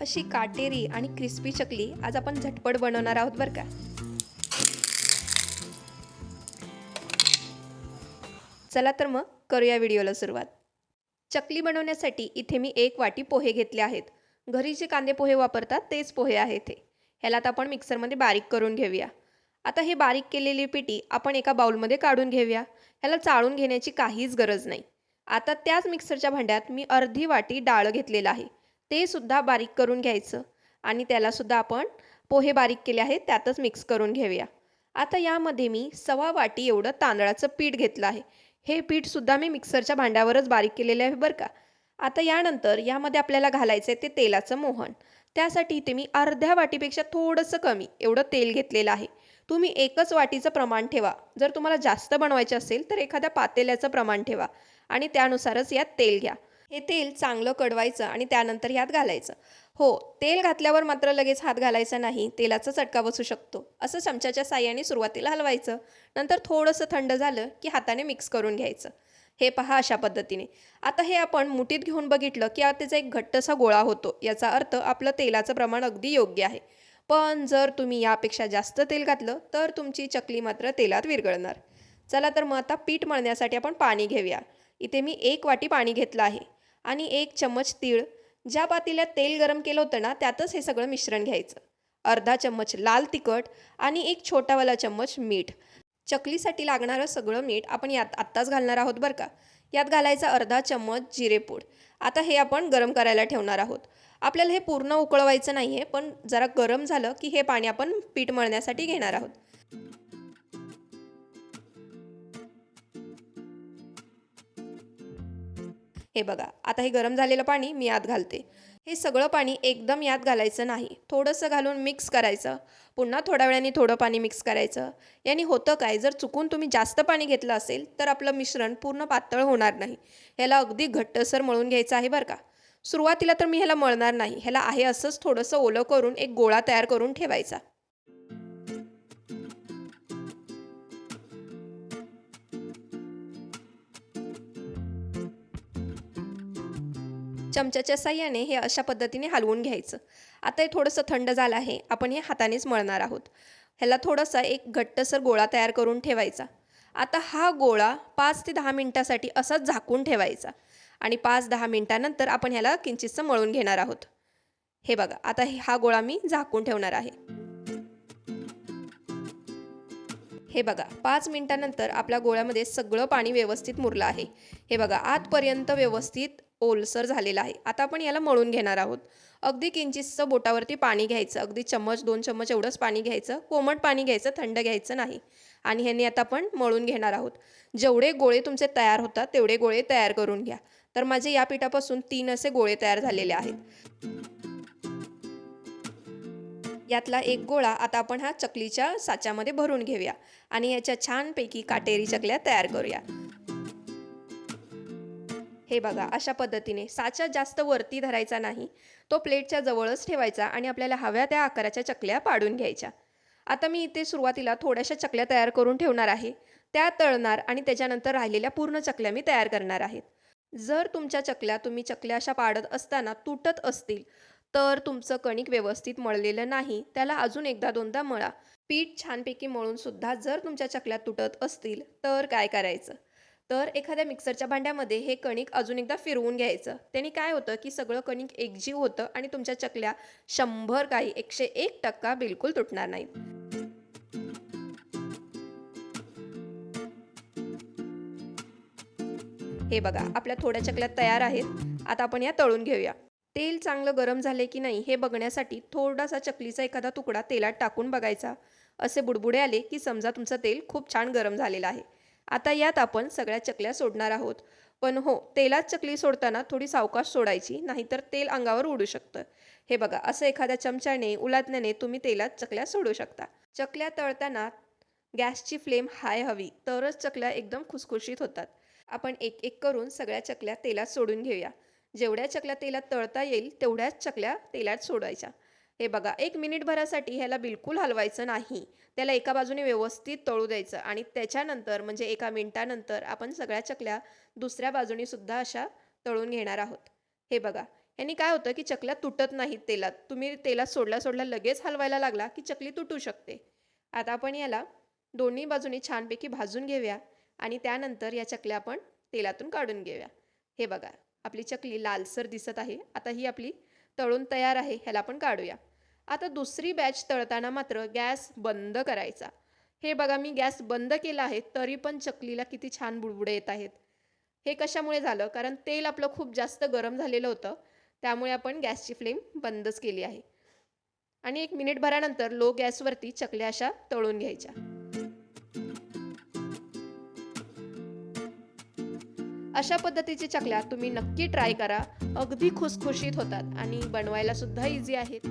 अशी काटेरी आणि क्रिस्पी चकली आज आपण झटपट बनवणार आहोत बरं का। चला तर मग करूया व्हिडिओला सुरुवात। चकली बनवण्यासाठी इथे मी 1 वाटी पोहे घेतले आहेत। घरी जे कांदे पोहे वापरतात तेच पोहे आहेत हे। ह्याला आता आपण मिक्सरमध्ये बारीक करून घेऊया। आता हे बारीक केलेली पिठी आपण एका बाउलमध्ये काढून घेऊया। ह्याला चाळून घेण्याची काहीच गरज नाही। आता त्याच मिक्सरच्या भांड्यात मी अर्धी वाटी डाळ घेतलेलं आहे, ते सुद्धा बारीक करून घ्यायचं आणि त्याला सुद्धा आपण पोहे बारीक केले आहेत त्यातच मिक्स करून घेऊया। आता यामध्ये मी 1.25 वाटी एवढं तांदळाचं पीठ घेतलं आहे। हे पीठ सुद्धा मी मिक्सरच्या भांड्यावरच बारीक केलेले आहे बरं का। आता यानंतर यामध्ये आपल्याला घालायचं आहे ते तेलाचं मोहन। त्यासाठी इथे मी अर्ध्या वाटीपेक्षा थोडंसं कमी एवढं तेल घेतलेलं आहे। तुम्ही एकच वाटीचं प्रमाण ठेवा। जर तुम्हाला जास्त बनवायचे असेल तर एखाद्या पातेल्याचं प्रमाण ठेवा आणि त्यानुसारच यात तेल घ्या। हे तेल चांगलं कडवायचं आणि त्यानंतर यात घालायचं। हो, तेल घातल्यावर मात्र लगेच हात घालायचा नाही, तेलाचा चटका बसू शकतो। असं चमच्याच्या साहाय्याने सुरुवातीला हलवायचं, नंतर थोडंसं थंड झालं की हाताने मिक्स करून घ्यायचं। हे पहा अशा पद्धतीने। आता हे आपण मुठीत घेऊन बघितलं की त्याचा एक घट्टसा गोळा होतो, याचा अर्थ आपलं तेलाचं प्रमाण अगदी योग्य आहे। पण जर तुम्ही यापेक्षा जास्त तेल घातलं तर तुमची चकली मात्र तेलात विरघळणार। चला तर मग आता पीठ मळण्यासाठी आपण पाणी घेऊया। इथे मी 1 वाटी पाणी घेतलं आहे आणि 1 चम्मच तीळ, ज्या पातेल्यात तेल गरम केलं होतं ना त्यातच हे सगळं मिश्रण घ्यायचं। अर्धा चम्मच लाल तिखट आणि 1 छोटावाला चम्मच मीठ। चकलीसाठी लागणारं सगळं मीठ आपण यात आत्ताच घालणार आहोत बरं का। यात घालायचा अर्धा चम्मच जिरेपूड। आता हे आपण गरम करायला ठेवणार आहोत। आपल्याला हे पूर्ण उकळवायचं नाही आहे, पण जरा गरम झालं की हे पाणी आपण पीठ मळण्यासाठी घेणार आहोत। हे बघा, आता हे गरम झालेलं पाणी मी यात घालते। हे सगळं पाणी एकदम यात घालायचं नाही, थोडंसं घालून मिक्स करायचं। पुन्हा थोड्या वेळाने थोडं पाणी मिक्स करायचं। याने होतं काय, जर चुकून तुम्ही जास्त पाणी घेतलं असेल तर आपलं मिश्रण पूर्ण पातळ होणार नाही। ह्याला अगदी घट्टसर मळून घ्यायचं आहे बरं का। सुरुवातीला तर मी ह्याला मळणार नाही, ह्याला आहे असंच थोडंसं ओलं करून एक गोळा तयार करून ठेवायचा। चमच्याच्या साहाय्याने हे अशा पद्धतीने हलवून घ्यायचं। आता हे थोडंसं थंड झालं आहे, आपण हे हातानेच मळणार आहोत। ह्याला थोडासा एक घट्टसर गोळा तयार करून ठेवायचा। आता हा गोळा 5 ते 10 मिनिटासाठी असाच झाकून ठेवायचा आणि 5-10 मिनिटानंतर आपण ह्याला किंचितसं मळून घेणार आहोत। हे बघा, आता हा गोळा मी झाकून ठेवणार आहे। हे बघा, 5 मिनिटानंतर आपल्या गोळ्यामध्ये सगळं पाणी व्यवस्थित मुरलं आहे। हे बघा, आतपर्यंत व्यवस्थित ओलसर झालेलं आहे। आता आपण याला मळून घेणार आहोत। अगदी किंचितसं बोटावरती पाणी घ्यायचं, अगदी चम्मच 2 चम्मच एवढंच पाणी घ्यायचं। कोमट पाणी घ्यायचं, थंड घ्यायचं नाही। आणि ह्याने आता आपण मळून घेणार आहोत। जेवढे गोळे तुमचे तयार होतात तेवढे गोळे तयार करून घ्या। तर माझे या पिठापासून 3 असे गोळे तयार झालेले आहेत। यातला एक गोळा आता आपण हा चकलीच्या साच्यामध्ये भरून घेऊया आणि याच्या छानपैकी काटेरी चकल्या तयार करूया। हे बघा, अशा पद्धतीने साचा जास्त वरती धरायचा नाही, तो प्लेटच्या जवळच ठेवायचा आणि आपल्याला हव्या त्या आकाराच्या चकल्या पाडून घ्यायच्या। आता मी इथे सुरुवातीला थोड्याशा चकल्या तयार करून ठेवणार आहे, त्या तळणार आणि त्याच्यानंतर राहिलेल्या पूर्ण चकल्या मी तयार करणार आहेत। जर तुमच्या तुम्ही चकल्या अशा पाडत असताना तुटत असतील तर तुमचं कणिक व्यवस्थित मळलेलं नाही, त्याला अजून एकदा दोनदा मळा। पीठ छानपैकी मळून सुद्धा जर तुमच्या चकल्या तुटत असतील तर काय करायचं, तर एखाद्या मिक्सरच्या भांड्यामध्ये हे कणिक अजून एकदा फिरवून घ्यायचं। त्याने काय होतं की सगळं कणिक एकजीव होतं आणि तुमच्या चकल्या 100 काही 101% बिलकुल तुटणार नाहीत। हे बघा, आपल्या थोड्या चकल्या तयार आहेत। आता आपण या तळून घेऊया। तेल चांगलं गरम झाले की नाही हे बघण्यासाठी थोडासा चकलीचा एखादा तुकडा तेलात टाकून बघायचा। असे बुडबुडे आले की समजा तुमचं तेल खूप छान गरम झालेलं आहे। आता यात आपण सगळ्या चकल्या सोडणार आहोत। पण हो, तेलात चकली सोडताना थोडी सावकाश सोडायची, नाहीतर तेल अंगावर उडू शकतं। हे बघा, असं एखाद्या चमच्याने उलटण्याने तुम्ही तेलात चकल्या सोडू शकता। चकल्या तळताना गॅसची फ्लेम हाय हवी, तरच चकल्या एकदम खुसखुशीत होतात। आपण एक एक करून सगळ्या चकल्या तेलात सोडून घेऊया। जेवढ्या चकल्या तेलात तळता येईल तेवढ्याच चकल्या तेलात सोडायच्या। हे बघा, 1 मिनिटभरासाठी ह्याला बिलकुल हलवायचं नाही, त्याला एका बाजूने व्यवस्थित तळू द्यायचं आणि त्याच्यानंतर म्हणजे 1 मिनिटानंतर आपण सगळ्या चकल्या दुसऱ्या बाजूने सुद्धा अशा तळून घेणार आहोत। हे बघा, याने काय होतं की चकल्या तुटत नाहीत तेलात. तुम्ही तेलात सोडल्या सोडल्या लगेच हलवायला लागला की चकली तुटू शकते. आता आपण याला दोन्ही बाजूनी छानपैकी भाजून घेऊया आणि त्यानंतर या चकल्या आपण तेलातून काढून घेऊया. हे बघा, आपली चकली लालसर दिसत आहे. आता ही आपली तळून तयार आहे. ह्याला आपण काढूया. आता दुसरी बॅच तळताना मात्र गॅस बंद करायचा. हे बघा, मी गॅस बंद केला आहे तरी पण चकलीला किती छान बुडबुडे येत आहेत. हे कशामुळे झालं? कारण तेल आपलं खूप जास्त गरम झालेलं होतं. त्यामुळे आपण गॅसची फ्लेम बंदच केली आहे. आणि 1 मिनिटभरानंतर लो गॅसवरती चकल्या अशा तळून घ्यायच्या. अशा पद्धतीची चकल्या तुम्ही नक्की ट्राय करा. अगदी खुसखुशीत होतात आणि बनवायला सुद्धा इझी आहेत.